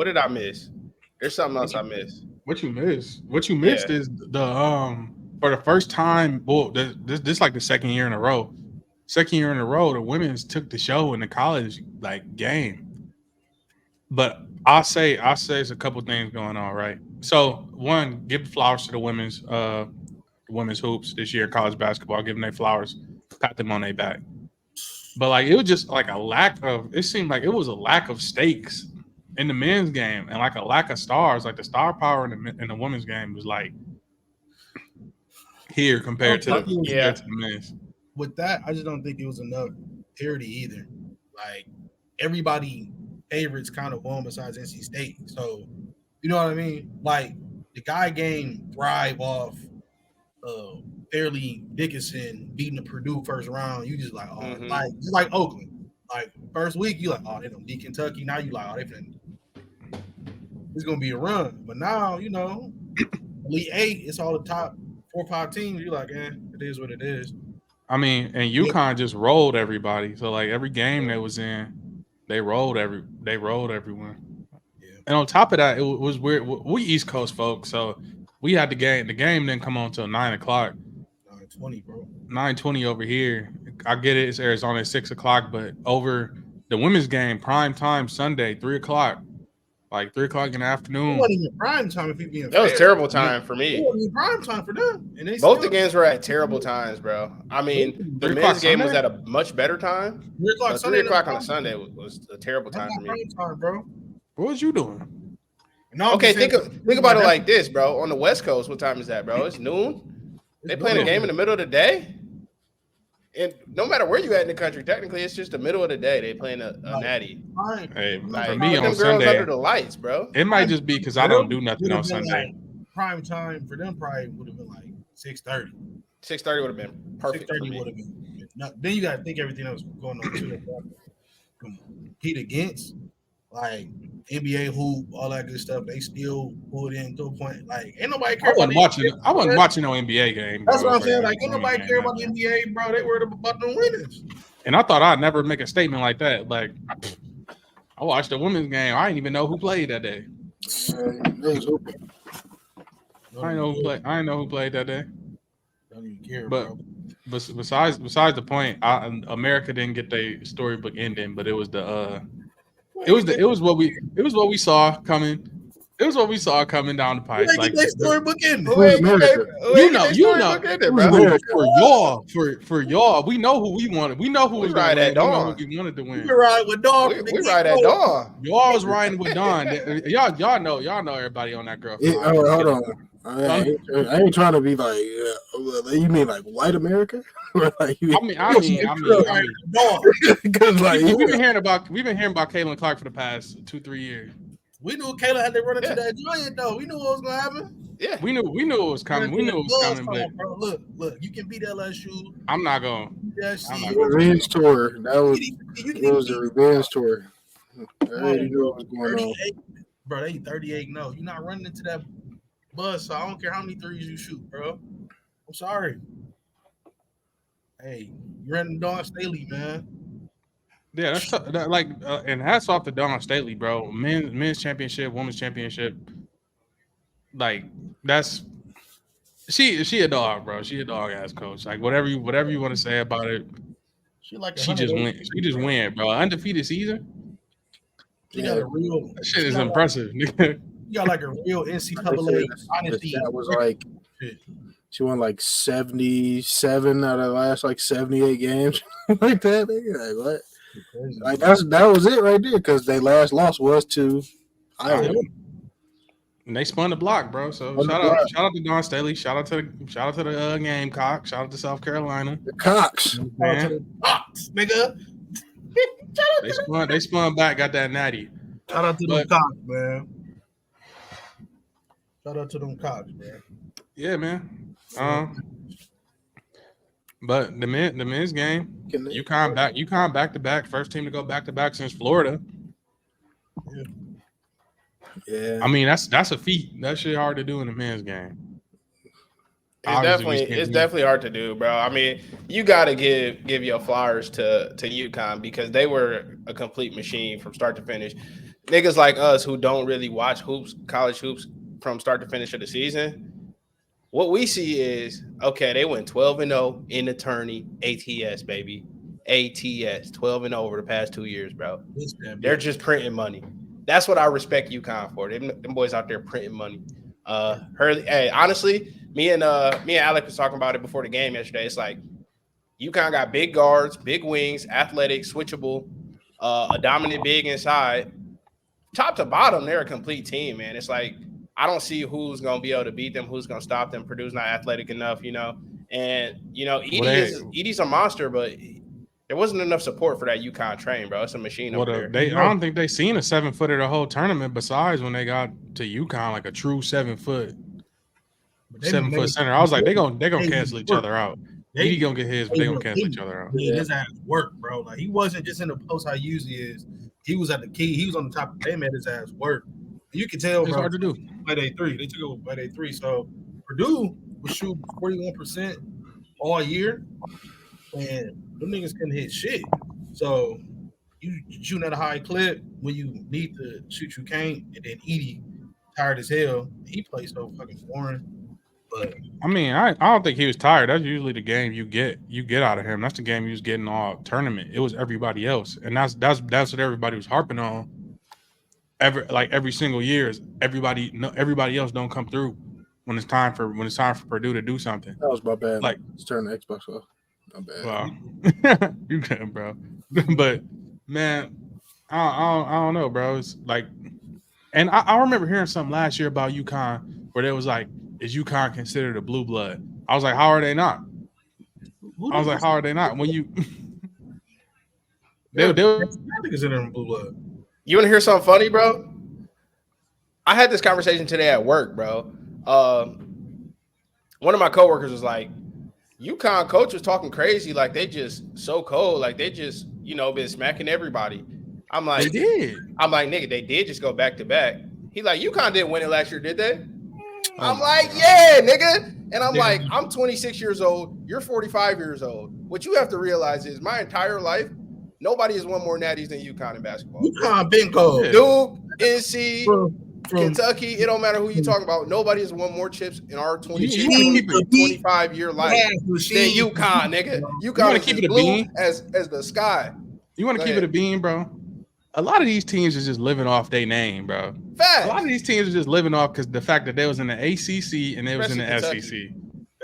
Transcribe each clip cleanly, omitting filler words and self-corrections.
What did I miss? There's something else I missed. What you missed? What you missed is the for the first time. Well, this like the second year in a row. Second year in a row, the women's took the show in the college like game. But I'll say there's a couple things going on, right? So one, give flowers to the women's hoops this year in college basketball, give them their flowers, pat them on their back. But like it was just like a lack of. It seemed like it was a lack of stakes in the men's game and like a lack of stars. Like the star power in the women's game was like here compared to the men's. With that, I just don't think it was enough parity either. Like everybody favorites kind of won besides NC State. So you know what I mean? Like the guy game thrive off Fairleigh Dickinson beating the Purdue first round. You just like, like just like Oakland. Like first week, you like, oh, they don't beat Kentucky. Now you like, oh, it's gonna be a run. But now, you know, Elite Eight, it's all the top 4 or 5 teams. You're like, it is what it is. I mean, and UConn just rolled everybody. So like every game they was in, they rolled everyone. Yeah. And on top of that, it was weird. We East Coast folks, so we had the game. The game didn't come on until 9:00. 9:20, bro. 9:20 over here. I get it. It's Arizona at 6:00, but over the women's game, prime time Sunday, 3:00. Like 3:00 in the afternoon. It wasn't even prime time if you being That was terrible time for me. It wasn't even prime time for them. And both the games were at terrible times, bro. I mean, the men's game was at a much better time. 3 o'clock on a Sunday was a terrible time for me. Time, bro. What was you doing? No, okay, think about it like this, bro. On the West Coast, what time is that, bro? It's noon. They playing a game in the middle of the day. And no matter where you at in the country, technically it's just the middle of the day. They playing a natty. Hey, like, for me on Sunday, under the lights, bro. It might just be because I don't do nothing on Sunday. Like, prime time for them probably would have been like 6:30. 6:30 would have been perfect. 6:30 would have been. Then you got to think everything that was going on too. Compete against like NBA hoop, all that good stuff. They still pulled in to a point. Like ain't nobody care. I wasn't watching no NBA game. That's what I'm saying. Like ain't nobody care about the NBA, bro. They worried about the winners. And I thought I'd never make a statement like that. Like I watched the women's game. I didn't even know who played that day. I know who played that day. Don't even care, bro. Besides the point, America didn't get their storybook ending, but it was what we saw coming. It was what we saw coming down the pipe. Like storybook ending. For y'all, we know who we wanted. We know who was right at Dawn. We wanted to win. We ride with Dawn. We ride at Dawn. Y'all was riding with Dawn. Y'all know everybody on that girl. Hold on. I ain't trying to be like, you mean like white America? I mean, because like we've been hearing about Caitlin Clark for the past 2-3 years. We knew Kayla had to run into that joint though. We knew what was gonna happen. Yeah, we knew it was coming. We knew it was coming. But bro, look, you can beat LSU. I'm not going. Revenge tour. That was a revenge tour. I already knew what was going on. Bro, they 38. No, you're not running into that bus. So I don't care how many threes you shoot, bro. I'm sorry. Hey, you're in Dawn Staley, man. Yeah, and hats off to Dawn Staley, bro. Men's championship, women's championship. Like she a dog, bro. She a dog ass coach. Like whatever you want to say about it, she just win. She just win, bro. Undefeated season. She got a real. That shit is impressive, nigga. You got like a real NCAA dynasty. That was like she won like 77 out of the last like 78 games, like that. Like what? Like that was it right there because their last loss was to Iowa. And they spun the block, bro. So shout out to Dawn Staley. Shout out to the Gamecock. Shout out to South Carolina. The Cox, man. Cox, nigga. They spun back. Got that natty. Shout out to them Cox, man. Shout out to them Cox, man. Yeah, man. But the men's game, UConn back to back, first team to go back to back since Florida. Yeah. I mean that's a feat. That shit hard to do in the men's game. It's definitely hard to do, bro. I mean, you gotta give your flowers to UConn because they were a complete machine from start to finish. niggas like us who don't really watch college hoops from start to finish of the season, what we see is, okay, they went 12-0 in the tourney, ATS, baby. ATS, 12-0 over the past 2 years, bro. They're just printing money. That's what I respect UConn for. Them boys out there printing money. Hey, honestly, me and Alec was talking about it before the game yesterday. It's like UConn got big guards, big wings, athletic, switchable, a dominant big inside. Top to bottom, they're a complete team, man. It's like I don't see who's gonna be able to beat them, who's gonna stop them. Purdue's not athletic enough, you know. And you know, Edie's a monster, but there wasn't enough support for that UConn train, bro. It's a machine over there. I don't think they seen a 7-footer the whole tournament. Besides when they got to UConn, like a true 7-foot center. I was like, they gonna cancel each other out. Edie gonna get his, but they gonna cancel each other out. His ass work, bro. Like he wasn't just in the post how he usually is. He was at the key. He was on the top. They made his ass work. You can tell, it's bro. Hard to do. By day 3, they took over by day 3. So Purdue was shooting 41% all year, and them niggas couldn't hit shit. So you shooting at a high clip when you need to shoot, you can't. And then Edie, tired as hell. He plays so fucking boring. But I mean, I don't think he was tired. That's usually the game you get out of him. That's the game he was getting all tournament. It was everybody else, and that's what everybody was harping on. Every single year is everybody else don't come through when it's time for Purdue to do something. That was my bad. Like, let's turn the Xbox off. My bad. Wow. You can, bro. But man, I don't know, bro. It's like, and I remember hearing something last year about UConn where they was like, is UConn considered a blue blood? I was like, how are they not? When you they consider them blue blood. You want to hear something funny, bro? I had this conversation today at work, bro. One of my coworkers was like, UConn coach was talking crazy, like they just so cold, like they just, been smacking everybody. I'm like, they did. I'm like, nigga, they did just go back to back. He like, UConn didn't win it last year, did they? I'm like, yeah, nigga. And I'm like, I'm 26 years old. You're 45 years old. What you have to realize is my entire life, nobody has won more natties than UConn in basketball. UConn been cold. Duke, NC, Kentucky, it don't matter who you talking about. Nobody has won more chips in our 25-year life than UConn, nigga. UConn is as blue as the sky. You want to keep it a bean, bro? A lot of these teams are just living off their name, bro. Fact. A lot of these teams are just living off because the fact that they was in the ACC and they was in the Kentucky. SEC,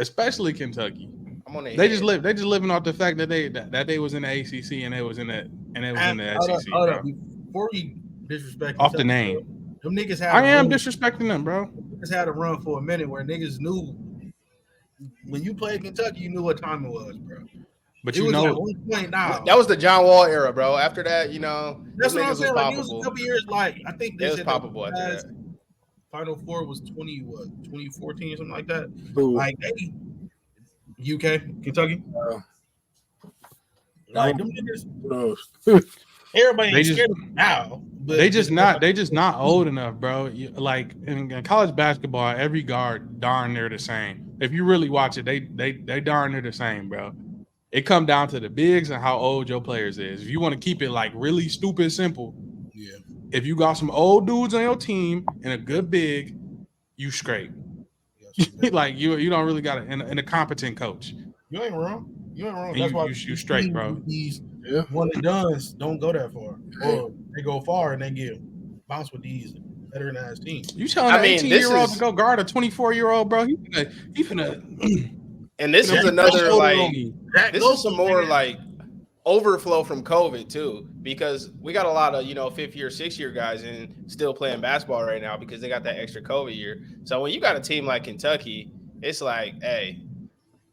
especially Kentucky. I'm on they just living off the fact that they was in the ACC and they was in the SEC. Hold up. Before you disrespect off the name, them niggas had. I am disrespecting them, bro. Niggas had a run for a minute where niggas knew when you played Kentucky, you knew what time it was, bro. But at one point now. That was the John Wall era, bro. After that, that's what I'm saying. Like, it was a couple years. Like I think it was poppable after that. Final Four was 2014 or something like that. Ooh. Like UK, Kentucky. Like them niggas. Everybody ain't scared of them now. But they just not old enough, bro. Like in college basketball, every guard darn near the same. If you really watch it, they darn near the same, bro. It come down to the bigs and how old your players is. If you want to keep it like really stupid simple, yeah. If you got some old dudes on your team and a good big, you straight. Like you don't really got a competent coach. You ain't wrong. That's why you straight, bro. These one and dones don't go that far, or they go far and they get bounced with these veteran ass teams. You telling an 18-year-old to go guard a 24-year-old, bro? He finna. And this is another this is some more like overflow from COVID too, because we got a lot of 5th year, 6th year guys and still playing basketball right now because they got that extra COVID year. So when you got a team like Kentucky, it's like, hey,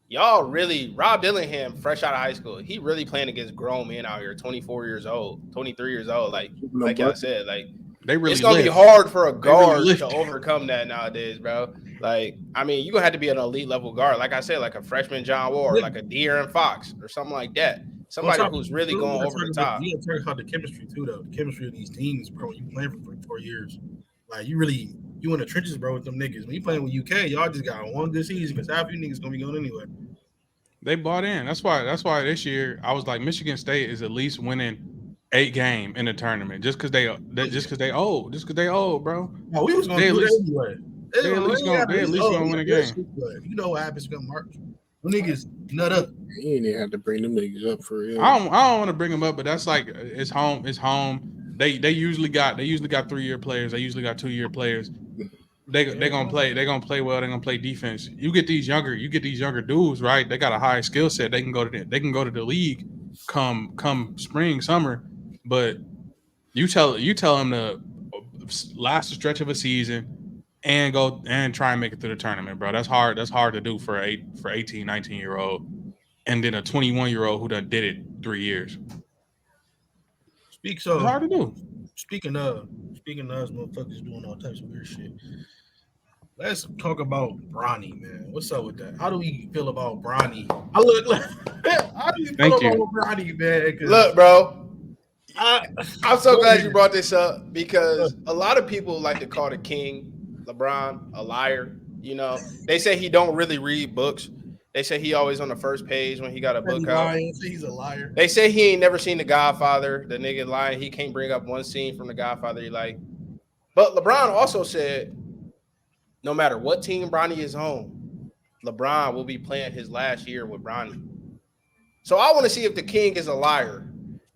y'all really Rob Dillingham, fresh out of high school, he really playing against grown men out here, 24 years old, 23 years old. Like y'all said, like it's gonna be hard for a guard to overcome that nowadays, bro. Like, I mean, you're gonna have to be an elite level guard, like I said, like a freshman John Wall, or like a De'Aaron Fox, or something like that. Somebody who's really going over the top. You gotta talk about the chemistry too, though. The chemistry of these teams, bro. You playing for 3 4 years, like you in the trenches, bro, with them niggas. When you playing with UK, y'all just got one good season because half you niggas gonna be going anyway. They bought in. That's why this year I was like, Michigan State is at least winning 8-game in the tournament just because they old, bro. No, we was gonna They do at it least anyway. they at least gonna win a game. But you know what happens come March? Them niggas nut up. You ain't even have to bring them niggas up for real. I don't want to bring them up, but that's like it's home. It's home. They usually got 3-year players. They usually got 2-year players. They gonna play. They gonna play well. They gonna play defense. You get these younger dudes, right? They got a high skill set. They can go to the league come spring, summer. But you tell them to last the stretch of a season and go and try and make it through the tournament, bro. That's hard. That's hard to do for 18, 19-year-old, and then a 21-year-old who done did it 3 years. It's hard to do. Speaking of us motherfuckers doing all types of weird shit. Let's talk about Bronny, man. What's up with that? How do we feel about Bronny? How do you feel about Bronny, man? Look, bro. I'm so glad you brought this up because a lot of people like to call the king, LeBron, a liar. You know, they say he don't really read books. They say he always on the first page when he got a book out. He's a liar. They say he ain't never seen The Godfather. The nigga lying. He can't bring up one scene from The Godfather he like. But LeBron also said, no matter what team Bronny is on, LeBron will be playing his last year with Bronny. So I want to see if the king is a liar.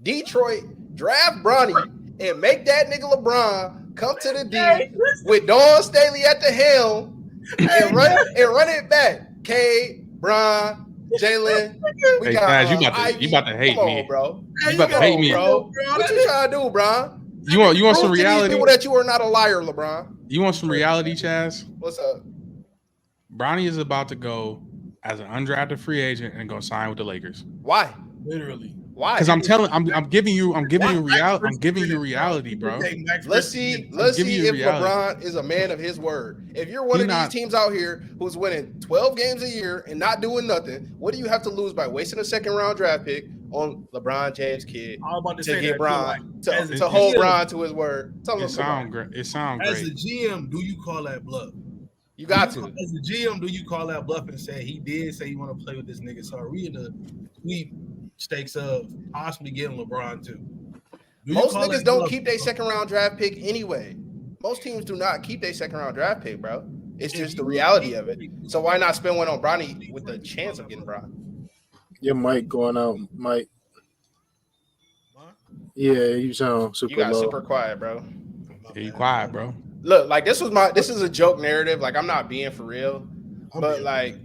Detroit, draft Bronny and make that nigga LeBron come to the D with Dawn Staley at the helm and run it back. K, Bron, Jalen. Hey guys, you about to hate me, bro. You about to hate me, bro. What you trying to do, Bron? You want some reality? People that you are not a liar, LeBron. You want some reality, Chaz? What's up? Bronny is about to go as an undrafted free agent and go sign with the Lakers. Why? Literally. Why? Because I'm giving you reality, bro. Let's see if LeBron is a man of his word. If you're one of these teams out here who's winning 12 games a year and not doing nothing, what do you have to lose by wasting a second-round draft pick on LeBron James' kid to get Bron to hold Bron to his word? It sounds great. As a GM, do you call that bluff? You got to. As a GM, do you call that bluff and say he did say you want to play with this nigga? So are we in the stakes of possibly getting LeBron too? Most niggas don't keep their second-round draft pick anyway. Most teams do not keep their second-round draft pick, bro. It's just the reality of it. So why not spend one on Bronny with the chance of getting Bron? Your mic going out, Mike. Yeah, you sound super low. You got super quiet, bro. Yeah, you quiet, bro. Look, like this is a joke narrative. Like I'm not being for real. But like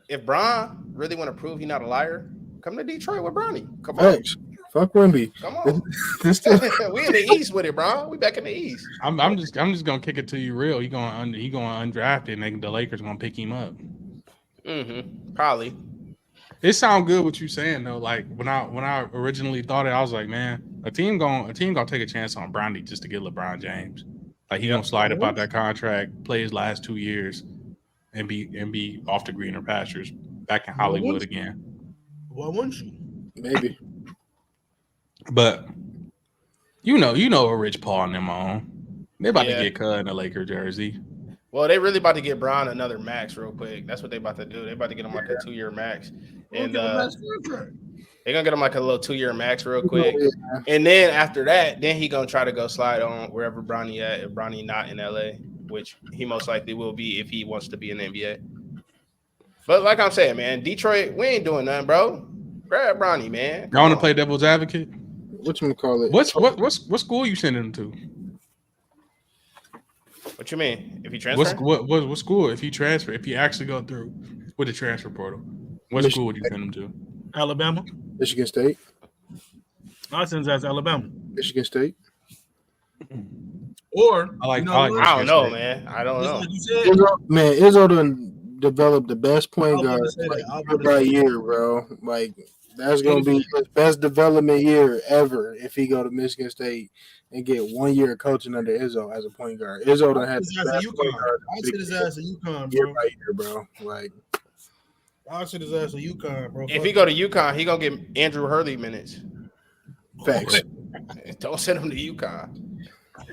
if Bron really want to prove he's not a liar, come to Detroit with Bronny. Come on. Thanks. Fuck Wemby. Come on. We in the East with it, bro. We back in the East. I'm just gonna kick it to you real. He going undrafted, and the Lakers gonna pick him up. Probably. It sounds good what you saying though. Like when I originally thought it, I was like, man, a team gonna take a chance on Bronny just to get LeBron James. Like he gonna slide up out that contract, play his last 2 years, and be off the greener pastures, back in Hollywood again. Why wouldn't you? Maybe. But you know a Rich Paul and them on. They about to get cut in a Laker jersey. Well, they really about to get Bron another max real quick. That's what they about to do. They about to get him like a 2-year max. And they're gonna get him like a little 2-year max real quick. And then after that, then he gonna try to go slide on wherever Bronny at, if Bronny not in LA, which he most likely will be if he wants to be in the NBA. But like I'm saying, man, Detroit, we ain't doing nothing, bro. Grab Bronny, man. I want to play devil's advocate. Whatchamacallit? What school you sending him to? What you mean? If he transfer? What school? If he transfer, if he actually go through with the transfer portal, what school would you send him to? Alabama. Michigan State. I send that's Alabama. Michigan State. Or I don't know, man. I don't know. Like you said, Izzo done developed the best point guard year by year, bro. Like that's gonna be his best development year ever if he go to Michigan State and get 1 year of coaching under Izzo as a point guard. Izzo done had the best point guard. I sit his ass at UConn, year by year, bro. Like I sit his ass at UConn, bro. If he go to UConn, he gonna get Andrew Hurley minutes. Facts. Don't send him to UConn.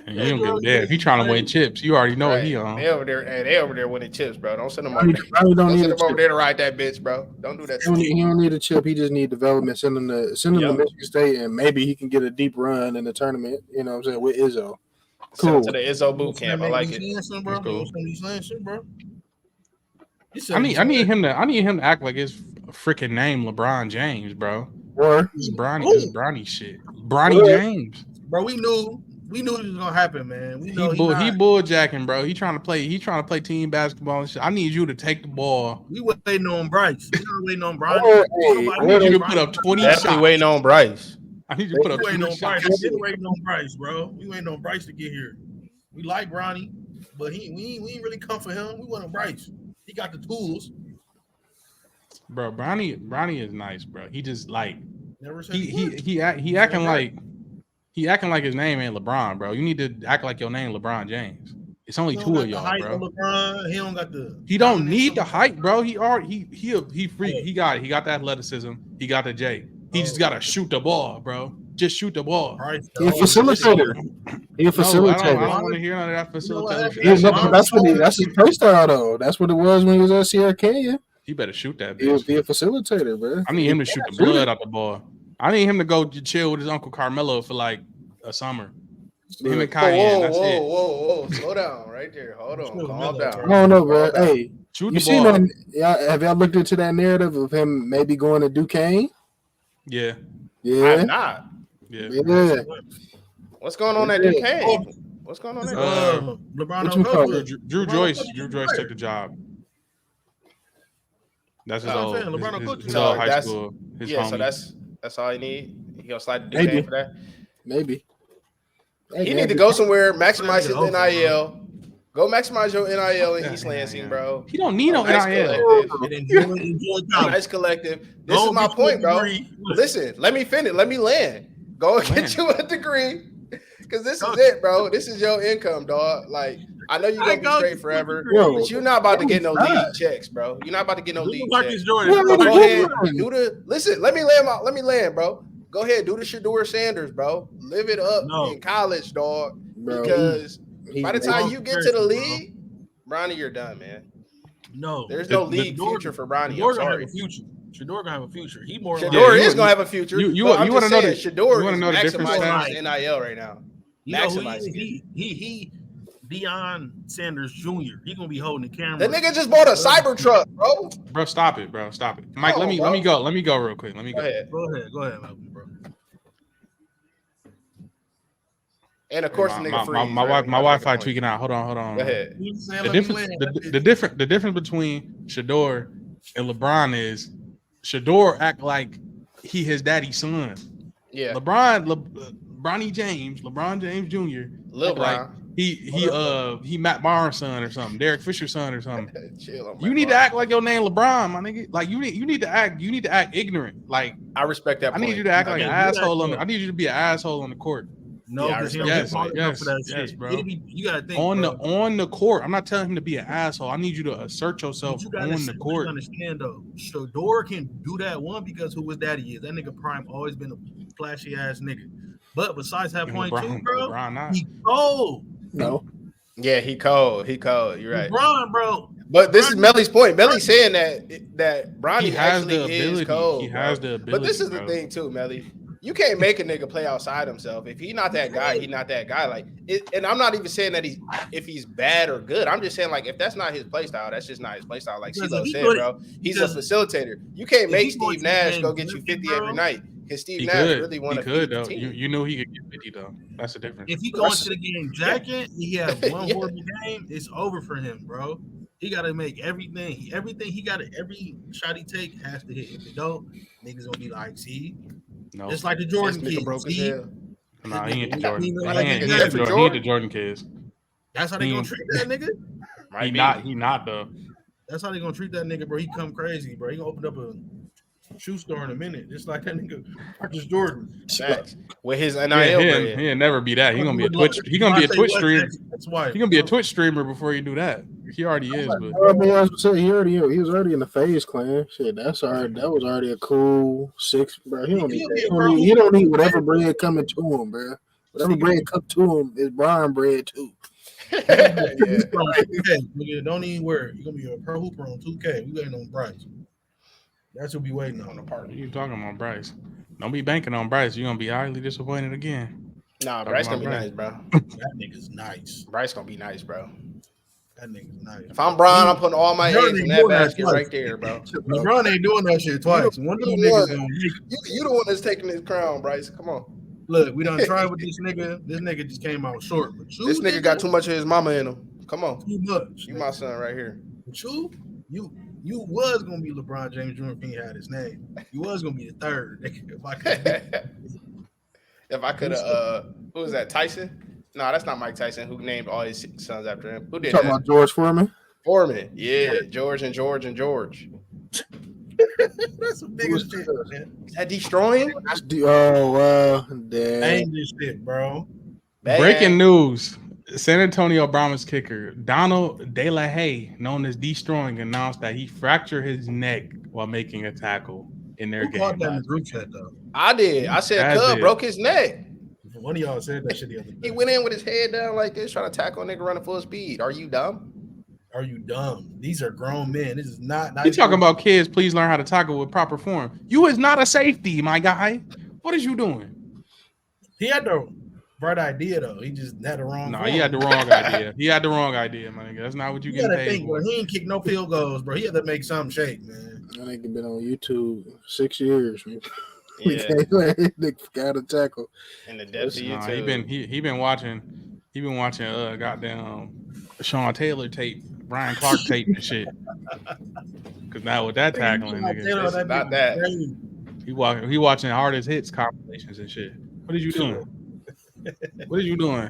You don't give a damn. If he trying to win chips, you already know what he on. They over there, they over there winning chips, bro. Don't send them over there. Don't Don't need send a them over chip. there to ride that bitch, bro. Don't do that. He don't need a chip. He just need development. Send him to Michigan State, and maybe he can get a deep run in the tournament. You know what I'm saying, with Izzo. Cool. To the Izzo boot camp. I like it. Bro. Cool. Bro. I need him to act like his freaking name LeBron James, bro. Or this Bronny shit. Bronny James. Bro, we knew it was gonna happen, man. We know he bulljacking, bro. He trying to play team basketball and shit. I need you to take the ball. We waiting on Bryce. We were waiting on Bryce. I need you to put up 20 shots. Definitely waiting on Bryce. I need you to put up 20 shots. We waiting on Bryce, bro. We waiting on Bryce to get here. We like Bronny, but we ain't really come for him. We want Bryce. He got the tools. Bro, Bronny is nice, bro. He just like he acting like his name ain't LeBron, bro. You need to act like your name LeBron James. It's only two of y'all, bro. LeBron, he don't got the. He don't need the height, bro. He free. He got the athleticism. He got the J. He just gotta shoot the ball, bro. Just shoot the ball. He a facilitator. He a facilitator. I don't want to hear none of that facilitator. That's his play style, though. That's what it was when he was at Sierra Canyon. He better shoot that bitch. Be a facilitator, bro. I need him to shoot the blood out the ball. I need him to go chill with his Uncle Carmelo for like a summer. Him and Cayenne. That's it. Whoa. Slow down right there. Hold on. Calm down. I don't know, bro. Hey, shoot you the ball. That? Have y'all looked into that narrative of him maybe going to Duquesne? Yeah. I'm not. Yeah. What's going on at Duquesne? What's going on there? LeBron Drew Joyce took the job. That's his old high school. His homie. So that's all he need. He gonna slide to Duquesne for that. Maybe. He need to go somewhere, maximize his NIL. Go maximize your NIL in East Lansing, bro. He don't need no NIL. Nice collective. This is my point, bro. Listen, let me finish. Let me land. Go get you a degree. Because this is it, bro. This is your income, dog. Like, I know you're going to be straight forever, but you're not about to get no league checks, bro. You're not about to get no league checks. Go ahead. Listen, let me land, bro. Go ahead. Do the Shedeur Sanders, bro. Live it up in college, dog. Because by the time you get to the league, Bronny, you're done, man. No. There's no league future for Bronny. I'm sorry. Shedeur gonna have a future. Shedeur is gonna have a future. You want to know that Shedeur is maximizing his NIL right now. He Deion Sanders Jr. He gonna be holding the camera. That nigga just bought a Cybertruck, bro. Bro, stop it, bro. Stop it. Mike, let me go. Let me go real quick. Let me go. Go ahead, bro. And of course, the nigga freeze. My Wi-Fi tweaking out. Hold on. Go ahead. The difference between Shedeur and LeBron is Shedeur act like he his daddy's son. Yeah. LeBron James Jr. Lil like he Matt Barnes' son or something, Derek Fisher's son or something. You need to act like your name LeBron, my nigga. Like you need to act ignorant. Like I respect that. I need you to act like an asshole I need you to be an asshole on the court. No, yes, bro. You gotta think on the court. I'm not telling him to be an asshole. I need you to assert yourself on the court. You understand though, Shedeur can do that one because who his daddy is. That nigga Prime always been a flashy ass nigga. But besides that point too, bro, he cold. No. Yeah, he cold. You're right. LeBron, bro. But this is Melly's point. Melly's saying that Bronny actually is cold. He has the ability. But this is the thing too, Melly. You can't make a nigga play outside himself. If he's not that guy, he's not that guy. Like, and I'm not even saying that if he's bad or good. I'm just saying, like, if that's not his play style, that's just not his play style. Like CeeLo said, bro, he's a facilitator. You can't make Steve Nash go get you 50 every night. Because Steve Nash really want to beat the team. You know he could get 50 though. That's the difference. If he goes to the game jacket, he have one horrible game. It's over for him, bro. He got to make everything he got to, every shot he take has to hit. If it don't, niggas gonna be like, see. No. Just like the Jordan kids. Nah, he ain't the Jordan. He ain't the Jordan kids. That's how they gonna treat that nigga? He not though. That's how they gonna treat that nigga, bro. He come crazy, bro. He gonna open up a shoe store in a minute, just like that nigga Marcus Jordan. Facts. With his NIL, he'll never be that. He gonna be a Twitch. He gonna be a Twitch streamer. That's why he gonna be a Twitch streamer before you do that. He already is. But he was already in the FaZe clan. Shit, that was already a cool 6, bro. He don't need whatever bread coming to him, bro. Whatever bread cooked to him is Brian bread too. Nigga, don't even worry. You're gonna be a pro hooper on 2K. We waiting on Bryce. That's what we waiting on the part. You talking about Bryce? Don't be banking on Bryce. You're gonna be highly disappointed again. Nah, Bryce gonna be nice, bro. That nigga's nice. Bryce gonna be nice, bro. That nigga's nice. If I'm Brian, I'm putting all my eggs in that basket right there, bro. LeBron ain't doing that shit twice. One of these niggas gonna make it. You the one that's taking this crown, Bryce. Come on. Look, we done tried with this nigga. This nigga just came out short. But this nigga got too much of his mama in him. Come on. Too much. You my son right here. But you was gonna be LeBron James Jr. if he had his name. You was gonna be the third, nigga. If I could have who was that? Tyson? No, that's not Mike Tyson, who named all his sons after him. Who did talking that? About George Foreman? Foreman, yeah. George and George and George. That's some biggest shit, man. Is that destroying? That's damn. Ain't this shit, bro. Bad. Breaking news. San Antonio Brahmas kicker Donald De La Haye, known as Destroying, announced that he fractured his neck while making a tackle in their game. Caught that in the group chat, though? I did. I said Cub broke his neck. One of y'all said that shit the other day. He went in with his head down like this, trying to tackle a nigga running full speed. Are you dumb? Are you dumb? These are grown men. This is not. You talking about kids? Please learn how to tackle with proper form. You is not a safety, my guy. What is you doing? He had the right idea though. He just had the wrong. No, form. he had the wrong idea. He had the wrong idea, my nigga. That's not what you get paid for. He ain't kick no field goals, bro. He had to make something shake, man. That nigga been on YouTube 6 years. Man. Yeah. Nigga got a tackle. In the depths of Nah, YouTube. he been watching goddamn Sean Taylor tape, Brian Clark tape and shit. Cause now with that tackling, nigga, It's about that. he watching hardest hits compilations and shit. What are you doing? What are you doing?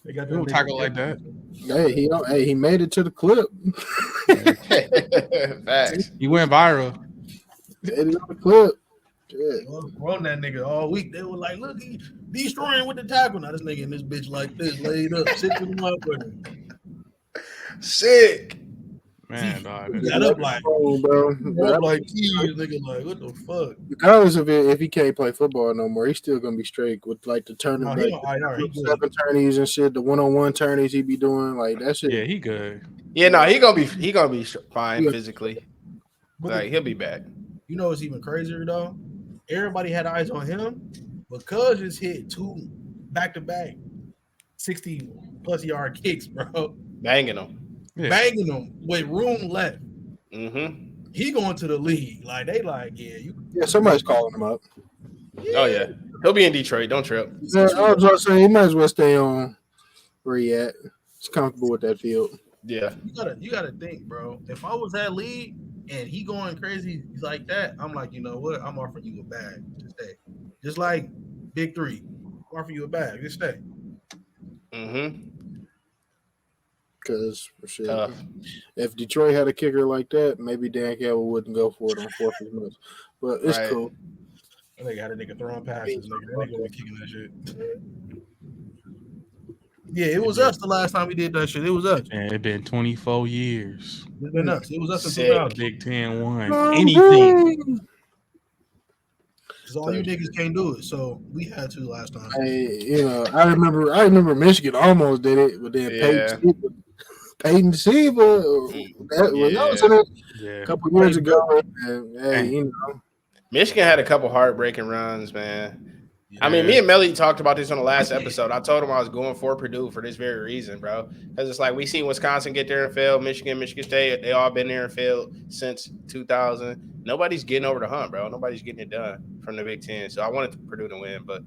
They got You don't tackle like that. Hey, he made it to the clip. Facts. He went viral. Made it on the clip. Yeah. On that nigga all week. They were like, look, he destroying with the tackle. Now this nigga in this bitch like this, laid up, sitting in the motherfucker. Sick. Man, dog. Got up like, bro. up like keys, nigga. Like, what the fuck? Regardless of if he can't play football no more, he's still gonna be straight with like the turning No, back, he 7 turnies and shit, the 1-on-1 turnies he be doing, like that shit. Yeah, he good. Yeah, no, he gonna be fine Yeah. physically. But Like he'll be back. you know what's even crazier though? Everybody had eyes on him because just hit 2 back-to-back 60+ yard kicks, bro. Banging him. Yeah. Banging them with room left. Mm-hmm. He going to the league. Like they like, yeah, Somebody's calling him up. Oh yeah. He'll be in Detroit. Don't trip. Yeah, I was just saying he might as well stay on where he at. He's comfortable with that field. Yeah. you gotta think, bro. If I was that league and he going crazy like that, I'm like, you know what? I'm offering you a bag to stay. Just like Big 3. I'm offering you a bag. Just stay. Mm-hmm. Because if Detroit had a kicker like that, maybe Dan Campbell wouldn't go for it on 4th as much. But it's Right. cool. They got a nigga throwing passes. Nigga. That nigga was kicking that shit. Yeah, it was us the last time we did that shit. It was us. Man, it been 24 years. It's been us. It was us in Sick. 2000. Big 10 won anything. Because all you niggas can't do it. So we had to last time. Hey, I remember Michigan almost did it, but then Yeah. Peyton Siva was in it Yeah. a couple years ago. And, hey, Michigan had a couple heartbreaking runs, man. I mean, me and Melly talked about this on the last episode. I told him I was going for Purdue for this very reason, bro. Because it's like we seen Wisconsin get there and fail, Michigan State, they all been there and failed since 2000. Nobody's getting over the hump, bro. Nobody's getting it done from the Big Ten. So I wanted Purdue to win, but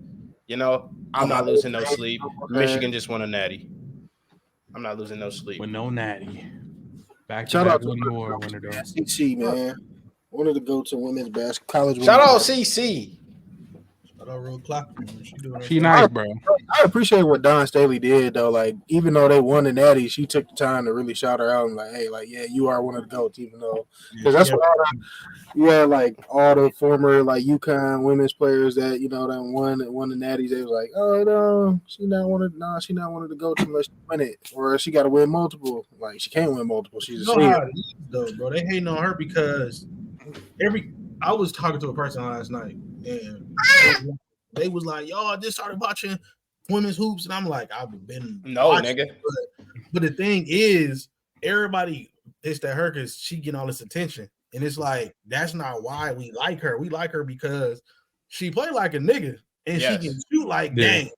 I'm not losing no sleep. Michigan just won a natty. I'm not losing no sleep. With no natty. Back to shout out to one more winner though. SEC, man. Wanted to go to women's basketball college. Shout out CC. Real clock. She nice, bro. I appreciate what Don Staley did though. Like, even though they won the natty, she took the time to really shout her out and like, hey, like, yeah, you are one of the GOATs, even though because that's what all the former like UConn women's players that that won the natties. They was like, oh no, she's not one of the GOATs unless she win it, or she got to win multiple. Like, she can't win multiple. She's a senior. Though, bro, they hating on her because I was talking to a person last night and they was like, yo, I just started watching women's hoops, and I'm like, I've been nigga. But the thing is, everybody pissed at her because she getting all this attention, and it's like that's not why we like her. We like her because she play like a nigga and she can shoot like gang.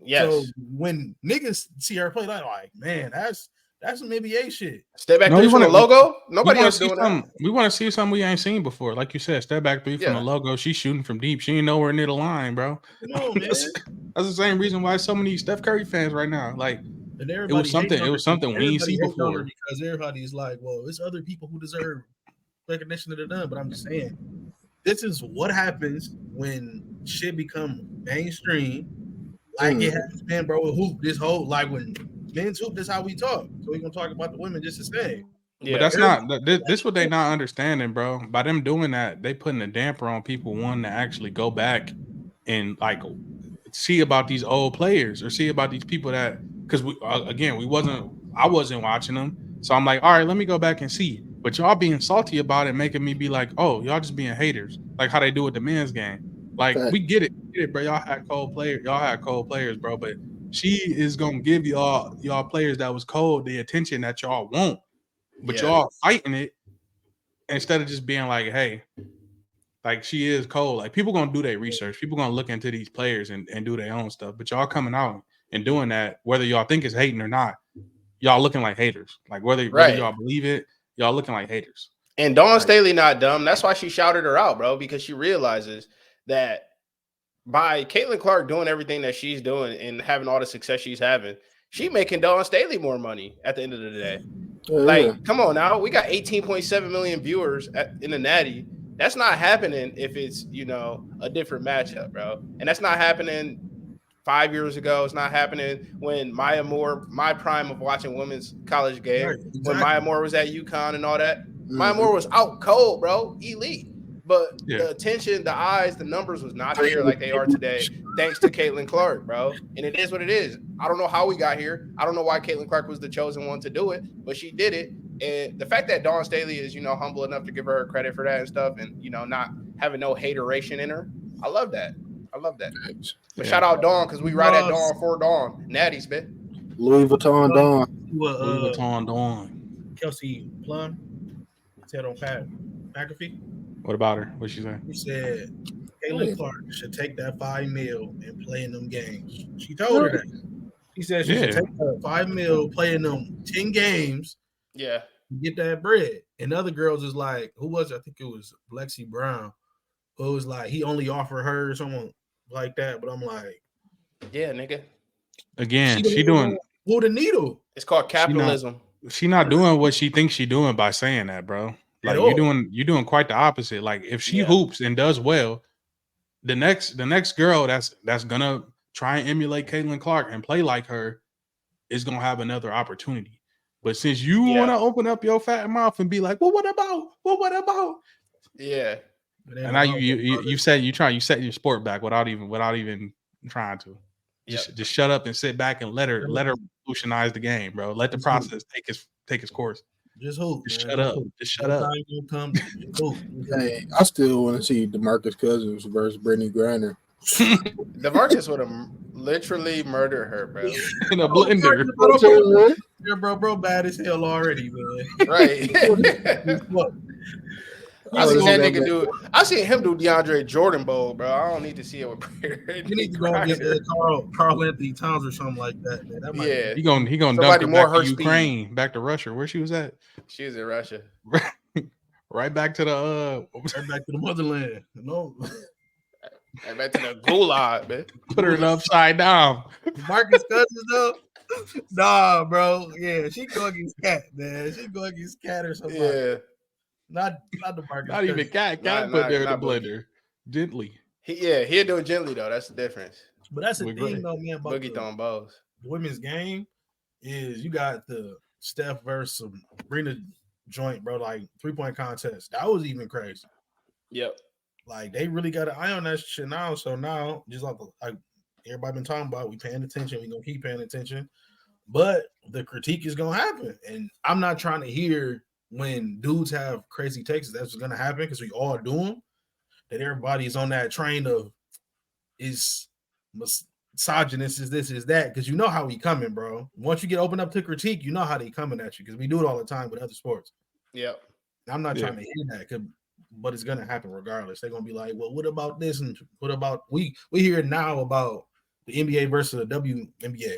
Yes. So when niggas see her play, like man, that's some NBA shit. Step back three from the logo. Nobody else doing that. We want to see something we ain't seen before. Like you said, step back three from the logo. She's shooting from deep. She ain't nowhere near the line, bro. Come on, man. That's the same reason why so many Steph Curry fans right now. Like it was something. It was something we ain't seen before. Because everybody's like, well, it's other people who deserve recognition that they're done. But I'm just saying, this is what happens when shit become mainstream. Like it has been, bro. With hoop, this whole like when men's hoop, this how we talk. So we're gonna talk about the women just the same. Yeah, but that's not this what they not understanding, bro. By them doing that, they putting a damper on people wanting to actually go back and like see about these old players or see about these people that because I wasn't watching them, so I'm like, all right, let me go back and see. But y'all being salty about it, making me be like, oh, y'all just being haters, like how they do with the men's game. Like we get it, bro. Y'all had cold players, bro. But she is gonna give y'all players that was cold the attention that y'all want. But y'all fighting it instead of just being like, hey, like she is cold. Like people gonna do their research. People gonna look into these players and do their own stuff. But y'all coming out and doing that, whether y'all think it's hating or not, y'all looking like haters. Like whether y'all believe it, y'all looking like haters. And Dawn Staley not dumb. That's why she shouted her out, bro, because she realizes that by Caitlin Clark doing everything that she's doing and having all the success she's having, she making Dawn Staley more money at the end of the day. Like, come on now. We got 18.7 million viewers in the Natty. That's not happening if it's, a different matchup, bro. And that's not happening 5 years ago. It's not happening when Maya Moore, my prime of watching women's college game, when Maya Moore was at UConn and all that. Maya Moore was out cold, bro. Elite. But the attention, the eyes, the numbers was not there like they are today, thanks to Caitlin Clark, bro. And it is what it is. I don't know how we got here. I don't know why Caitlin Clark was the chosen one to do it, but she did it. And the fact that Dawn Staley is, humble enough to give her credit for that and stuff and, not having no hateration in her, I love that. But shout out Dawn because we ride at Dawn for Dawn. Natty's, man. Louis Vuitton Dawn. Louis Vuitton Dawn. Kelsey Plum said on Pat McAfee. What about her? What she saying? She said Caitlin Clark should take that $5 million and play in them games. She told her that. She said she should take that $5 million, play in them 10 games. Yeah. Get that bread. And other girls is like, who was it? I think it was Lexi Brown. Who was like, he only offered her someone like that. But I'm like, yeah, nigga. Again, she doing pull the needle. It's called capitalism. She not doing what she thinks she doing by saying that, bro. Like you're doing quite the opposite. Like if she hoops and does well, the next girl that's gonna try and emulate Caitlin Clark and play like her is gonna have another opportunity. But since you want to open up your fat mouth and be like, well, what about? Well, what about? Yeah. And now you said you set your sport back without even trying to. Just shut up and sit back and let her revolutionize the game, bro. Let the process take its course. Just hope. Just shut up. Just shut up. Hey, I still want to see DeMarcus Cousins versus Brittany Griner. DeMarcus would have literally murdered her, bro. In a blender. Yeah, bro, bad as hell already, man. Right. I seen that nigga do. I seen him do DeAndre Jordan Bowl, bro. I don't need to see it with. You need to go and get Carl Anthony Towns or something like that, man. That might he gonna dump it back to Ukraine, back to Russia. Where she was at? She was in Russia. Right back to the right back to the motherland. No. Right back to the gulag, man. Put her upside down. Marcus Cousins though. Nah, bro. Yeah, she go against Cat, man. She go against Cat or something. Yeah. Not the Marcus. Not even Cat. Cat put there in the blender. Gently. He'll do it gently though. That's the difference. But that's the thing though, man. About Boogie throwing bows. The women's game is you got the Steph versus Sabrina joint, bro. Like 3-point contest. That was even crazy. Yep. Like they really got an eye on that shit now. So now, just like everybody been talking about, we paying attention. We gonna keep paying attention. But the critique is gonna happen, and I'm not trying to hear when dudes have crazy takes. That's what's gonna happen because we all do them. That everybody's on that train of is misogynist is this, is that, because you know how he coming, bro. Once you get opened up to critique, you know how they coming at you because we do it all the time with other sports. Yep. I'm not trying to hear that, but it's gonna happen regardless. They're gonna be like, well, what about this and what about we hear now about the NBA versus the WNBA,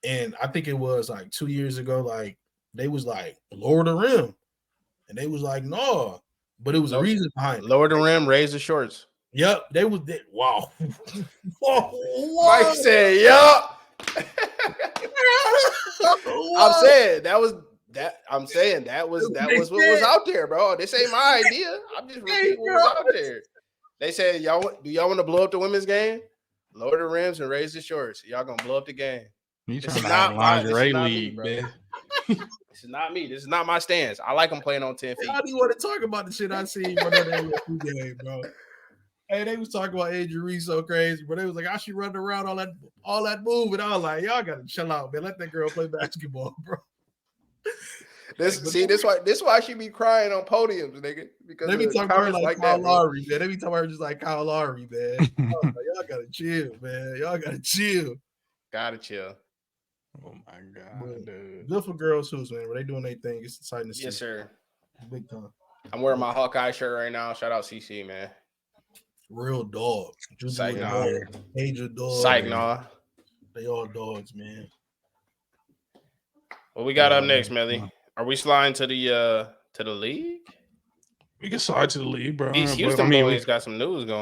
and I think it was like 2 years ago, like they was like lower the rim, and they was like no, but it was a reason behind it. Lower the rim, raise the shorts. Yep, they was there. Wow. Mike said, "Yup." I'm saying that was what was out there, bro. This ain't my idea. I'm just repeating what was out there. They said, do y'all want to blow up the women's game? Lower the rims and raise the shorts. Y'all gonna blow up the game. You trying to have a lingerie league, man. This is not me. This is not my stance. I like them playing on 10 feet. How do you want to talk about the shit I seen on that AFC game, bro? Hey, they was talking about Adrian Reese so crazy, but they was like, "I should run around all that move," and I was like, "Y'all gotta chill out, man. Let that girl play basketball, bro." This why she be crying on podiums, nigga. Because they be talking about her like Kyle Lowry, man. They be talking about her just like Kyle Lowry, man. Like, y'all gotta chill, man. Y'all gotta chill. Gotta chill. Oh my god, dude. Good for girls hoops, man. When they doing their thing, it's exciting to see. Yes, sir. Big time. I'm wearing my Hawkeye shirt right now. Shout out CC, man. Real dog. Psych nah. Major dog. Psych nah. They all dogs, man. What we got up next, Melly? Are we sliding to the league? We can slide to the league, bro. These Houston boys got some news going.